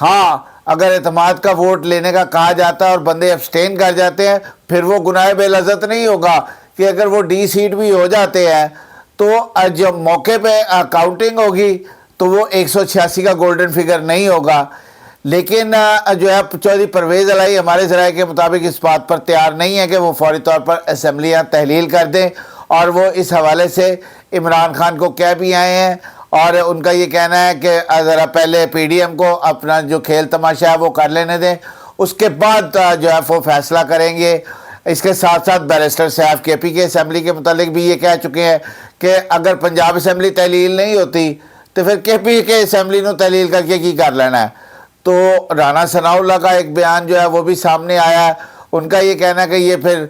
ہاں اگر اعتماد کا ووٹ لینے کا کہا جاتا ہے اور بندے ابسٹین کر جاتے ہیں پھر وہ گناہ بے لذت نہیں ہوگا کہ اگر وہ ڈی سیٹ بھی ہو جاتے ہیں تو جب موقع پہ کاؤنٹنگ ہوگی تو وہ 186 کا گولڈن فگر نہیں ہوگا. لیکن جو ہے چودھری پرویز الہی ہمارے ذرائع کے مطابق اس بات پر تیار نہیں ہے کہ وہ فوری طور پر اسمبلیاں تحلیل کر دیں, اور وہ اس حوالے سے عمران خان کو کہہ بھی آئے ہیں, اور ان کا یہ کہنا ہے کہ ذرا پہلے پی ڈی ایم کو اپنا جو کھیل تماشا ہے وہ کر لینے دیں, اس کے بعد جو ہے وہ فیصلہ کریں گے. اس کے ساتھ ساتھ بیرسٹر سیف کے پی کے اسمبلی کے متعلق بھی یہ کہہ چکے ہیں کہ اگر پنجاب اسمبلی تحلیل نہیں ہوتی تو پھر کے پی کے اسمبلی نو تحلیل کر کے کی کر لینا ہے. تو رانا ثناء اللہ کا ایک بیان جو ہے وہ بھی سامنے آیا ہے, ان کا یہ کہنا ہے کہ یہ پھر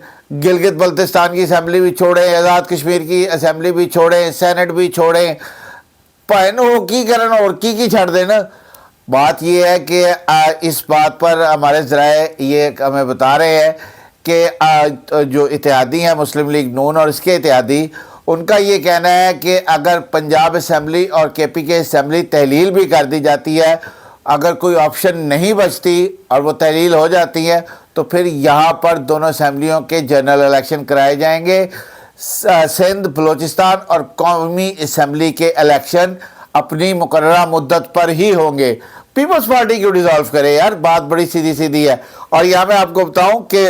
گلگت بلتستان کی اسمبلی بھی چھوڑیں, آزاد کشمیر کی اسمبلی بھی چھوڑیں, سینٹ بھی چھوڑیں, پہنو کی کرن اور کی چھڑ دینا. بات یہ ہے کہ اس بات پر ہمارے ذرائع یہ ہمیں بتا رہے ہیں کہ جو اتحادی ہیں مسلم لیگ نون اور اس کے اتحادی, ان کا یہ کہنا ہے کہ اگر پنجاب اسمبلی اور کے پی کے اسمبلی تحلیل بھی کر دی جاتی ہے, اگر کوئی آپشن نہیں بچتی اور وہ تحلیل ہو جاتی ہے تو پھر یہاں پر دونوں اسمبلیوں کے جنرل الیکشن کرائے جائیں گے. سندھ, بلوچستان اور قومی اسمبلی کے الیکشن اپنی مقررہ مدت پر ہی ہوں گے. پیپلز پارٹی کیوں ڈیزالو کرے یار, بات بڑی سیدھی سیدھی ہے. اور یہاں میں آپ کو بتاؤں کہ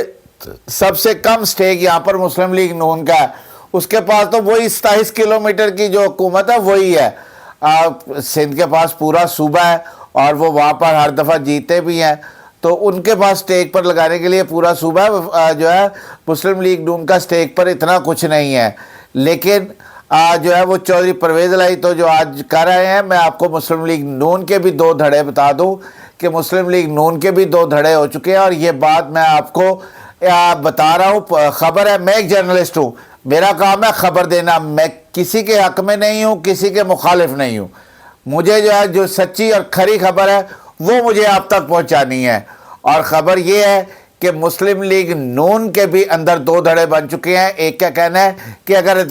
سب سے کم سٹیک یہاں پر مسلم لیگ نون کا ہے, اس کے پاس تو وہی 27 کلومیٹر کی جو حکومت ہے وہی ہے. سندھ کے پاس پورا صوبہ ہے اور وہ وہاں پر ہر دفعہ جیتے بھی ہیں, تو ان کے پاس سٹیک پر لگانے کے لیے پورا صوبہ ہے. جو ہے مسلم لیگ نون کا سٹیک پر اتنا کچھ نہیں ہے. لیکن جو ہے وہ چودھری پرویز الہی تو جو آج کر رہے ہیں, میں آپ کو مسلم لیگ نون کے بھی 2 دھڑے بتا دوں کہ مسلم لیگ نون کے بھی 2 دھڑے ہو چکے ہیں, اور یہ بات میں آپ کو بتا رہا ہوں. خبر ہے, میں ایک جرنلسٹ ہوں, میرا کام ہے خبر دینا, میں کسی کے حق میں نہیں ہوں, کسی کے مخالف نہیں ہوں. مجھے جو ہے جو سچی اور کھری خبر ہے وہ مجھے آپ تک پہنچانی ہے. اور خبر یہ ہے کہ مسلم لیگ نون کے بھی اندر 2 دھڑے بن چکے ہیں. ایک کا کہنا ہے کہ اگر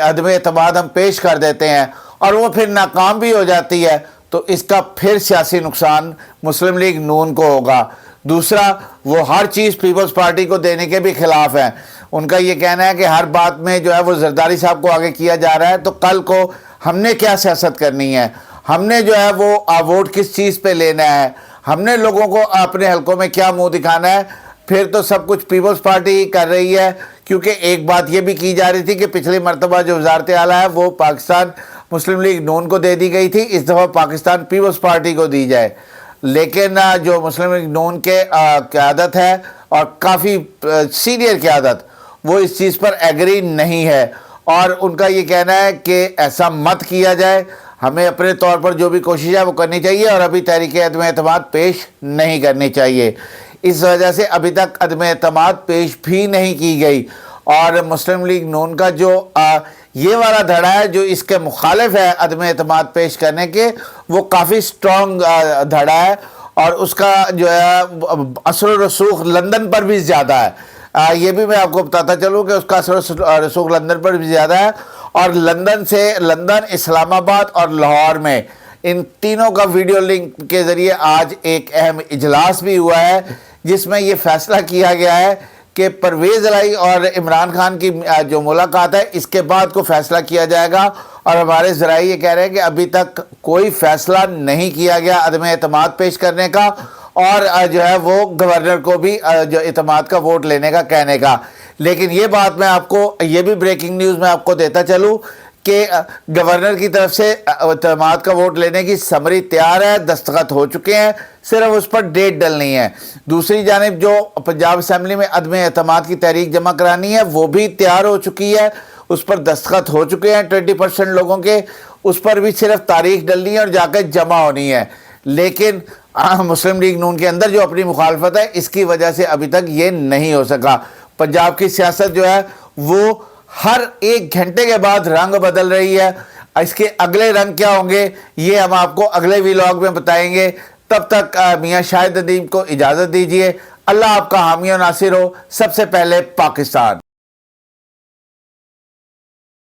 عدم اعتماد ہم پیش کر دیتے ہیں اور وہ پھر ناکام بھی ہو جاتی ہے تو اس کا پھر سیاسی نقصان مسلم لیگ نون کو ہوگا. دوسرا, وہ ہر چیز پیپلز پارٹی کو دینے کے بھی خلاف ہیں. ان کا یہ کہنا ہے کہ ہر بات میں جو ہے وہ زرداری صاحب کو آگے کیا جا رہا ہے, تو کل کو ہم نے کیا سیاست کرنی ہے, ہم نے جو ہے وہ ووٹ کس چیز پہ لینا ہے, ہم نے لوگوں کو اپنے حلقوں میں کیا منہ دکھانا ہے. پھر تو سب کچھ پیپلز پارٹی ہی کر رہی ہے, کیونکہ ایک بات یہ بھی کی جا رہی تھی کہ پچھلی مرتبہ جو وزارت اعلیٰ ہے وہ پاکستان مسلم لیگ نون کو دے دی گئی تھی, اس دفعہ پاکستان پیپلز پارٹی کو دی جائے. لیکن جو مسلم لیگ نون کے قیادت ہے اور کافی سینئر قیادت, وہ اس چیز پر ایگری نہیں ہے, اور ان کا یہ کہنا ہے کہ ایسا مت کیا جائے, ہمیں اپنے طور پر جو بھی کوشش ہے وہ کرنی چاہیے اور ابھی تحریک عدم اعتماد پیش نہیں کرنی چاہیے. اس وجہ سے ابھی تک عدم اعتماد پیش بھی نہیں کی گئی. اور مسلم لیگ نون کا جو یہ والا دھڑا ہے جو اس کے مخالف ہے عدم اعتماد پیش کرنے کے, وہ کافی سٹرونگ دھڑا ہے, اور اس کا جو ہے اثر و رسوخ لندن پر بھی زیادہ ہے. یہ بھی میں آپ کو بتاتا چلوں کہ اس کا اثر و رسوخ لندن پر بھی زیادہ ہے, اور لندن, اسلام آباد اور لاہور میں ان تینوں کا ویڈیو لنک کے ذریعے آج ایک اہم اجلاس بھی ہوا ہے, جس میں یہ فیصلہ کیا گیا ہے کہ پرویز الہی اور عمران خان کی جو ملاقات ہے اس کے بعد کو فیصلہ کیا جائے گا. اور ہمارے ذرائع یہ کہہ رہے ہیں کہ ابھی تک کوئی فیصلہ نہیں کیا گیا عدم اعتماد پیش کرنے کا, اور جو ہے وہ گورنر کو بھی جو اعتماد کا ووٹ لینے کا کہنے کا. لیکن یہ بات میں آپ کو, یہ بھی بریکنگ نیوز میں آپ کو دیتا چلوں کہ گورنر کی طرف سے اعتماد کا ووٹ لینے کی سمری تیار ہے, دستخط ہو چکے ہیں, صرف اس پر ڈیٹ ڈلنی ہے. دوسری جانب جو پنجاب اسمبلی میں عدم اعتماد کی تحریک جمع کرانی ہے وہ بھی تیار ہو چکی ہے, اس پر دستخط ہو چکے ہیں 20% لوگوں کے, اس پر بھی صرف تاریخ ڈلنی ہے اور جا کے جمع ہونی ہے. لیکن مسلم لیگ نون کے اندر جو اپنی مخالفت ہے اس کی وجہ سے ابھی تک یہ نہیں ہو سکا. پنجاب کی سیاست جو ہے وہ ہر 1 گھنٹے کے بعد رنگ بدل رہی ہے. اس کے اگلے رنگ کیا ہوں گے یہ ہم آپ کو اگلے ویلاگ میں بتائیں گے. تب تک میاں شاہد ندیم کو اجازت دیجیے. اللہ آپ کا حامی و ناصر ہو. سب سے پہلے پاکستان.